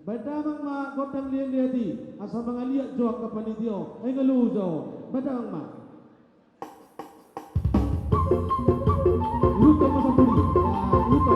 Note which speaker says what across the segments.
Speaker 1: Badamang ma godang lihat asal mengaliat jawab kapan dia engalu jawab badamang ma lupa masa puli ya lupa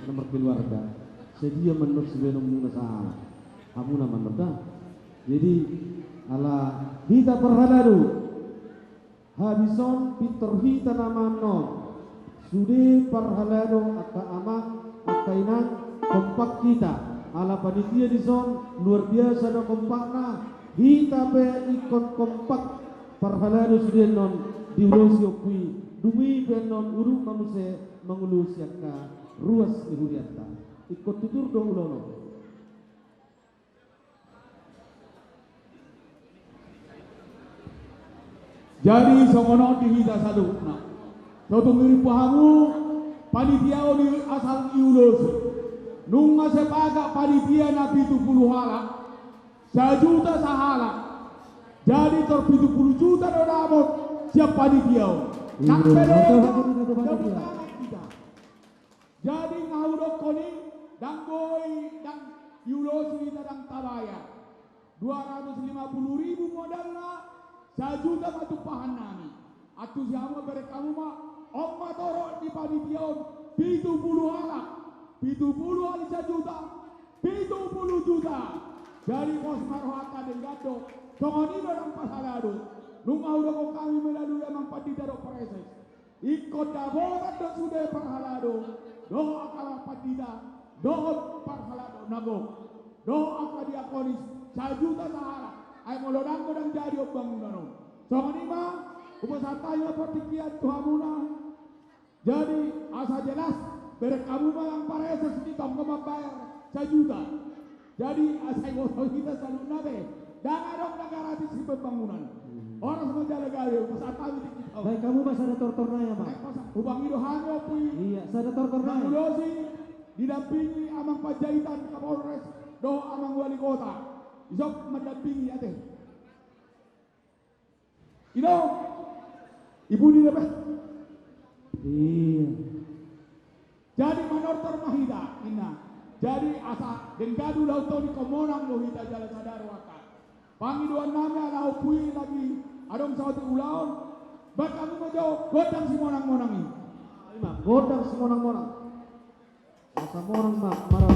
Speaker 1: nomor keluarga sedia menurut sebelum menasa kamu nama mereka jadi ala kita perhalaru Habison pitorhi tanaman non. Sude parhalado aka amang akainan kompak kita. Ala panitia di zon luar biasa na kompakna. Hita pe ikon kompak parhalado sude non diulosi okui. Dumi pe non uru mamuse mangulu siaka ruas ihuriata. Ikut tutur do ulono.
Speaker 2: Jadi songono dihita salukna. Soto mirip pahamu panitia di asal iulos. Nunga sepaga panitia na 70 halak. 1 juta sahala. Jadi 70 juta do damot siap panitia. Nak kita. Jadi ngahudok koni danggoi dan iulos kita dang tabaya. 250.000 modalna. 1 juta matupahan nami. Atu siapa berekamu mak Oma torok di panitia 70 halak. 70 kali 1 juta 70 juta. Dari pos marwata dan gado tongoni dorang pasalado. Nunga udah kau kami melalu emang padi darok preses. Ikut daboran do sudah parhalado. Doa akala padida. Doa parhalado nago. Doa akala diakonis 1 juta sahara. Ay molodang ko dan jadi bangunan. Tongoni mah upasatanya pertikian Tuhamuna. Jadi asa jelas berekamu yang pareses di tong membayar 1 juta. Jadi asa ngono kita selalu nabe. Dan ada negara di si pembangunan. Orang semua jalan gaya upasatanya di kita.
Speaker 1: Baik kamu masih ada tortorna ya Pak?
Speaker 2: Ubang itu hanya pui.
Speaker 1: Iya, saya ada tortorna.
Speaker 2: Dosi didampingi amang Panjaitan Kapolres, doh amang wali kota. Isok mendampingi ate. Ino, ibu di depan.
Speaker 1: Iya.
Speaker 2: Jadi manortor mahida, ina. Jadi asa dengkadu lauto di komonang lohita jalan sadar waka. Pangiduan nama lau pui lagi adong sawati ulaon. Bakamu majau godang si monang-monang ini.
Speaker 1: Godang si monang-monang. Asa monang mak marah.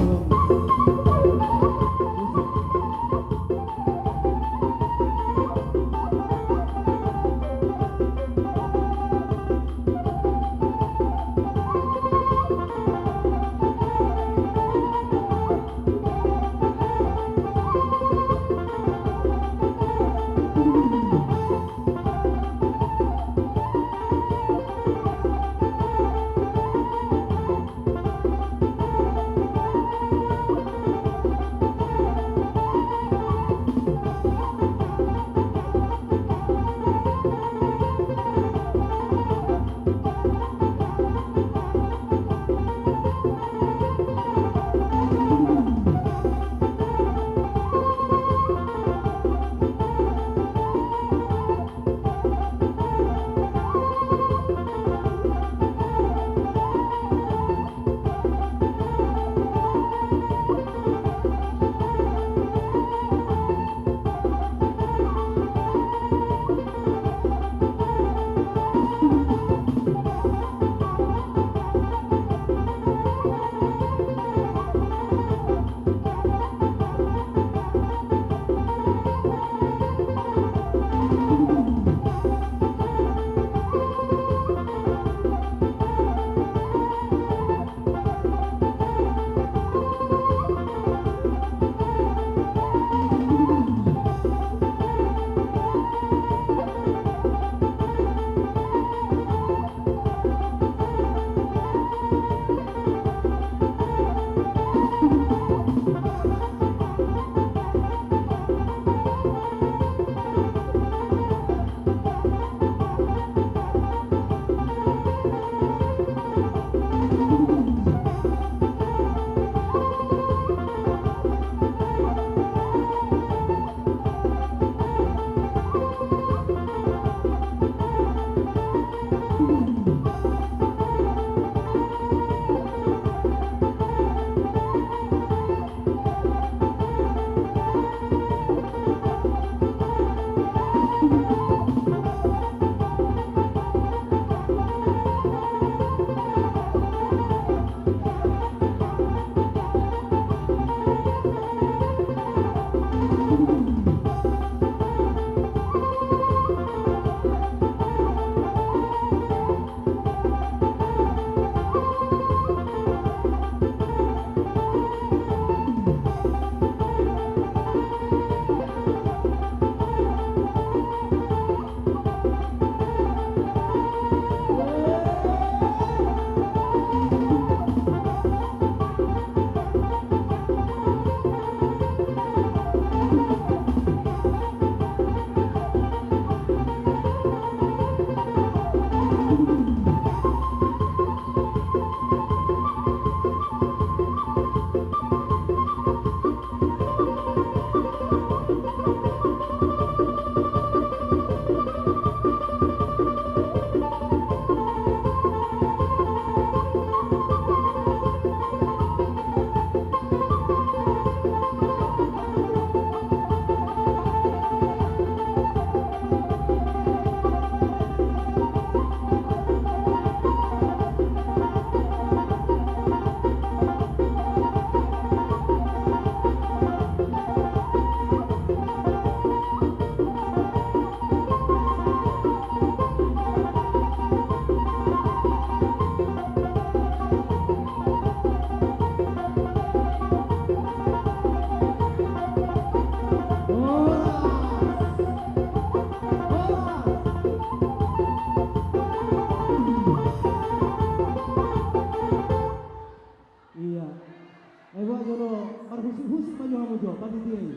Speaker 1: panitia ini.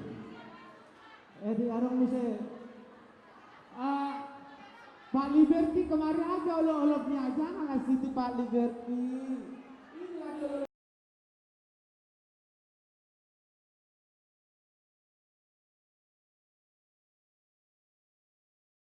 Speaker 1: Di arang muse.
Speaker 3: Pak Liberty kemarin aja olok-oloknya aja ngasih itu Pak Liberty.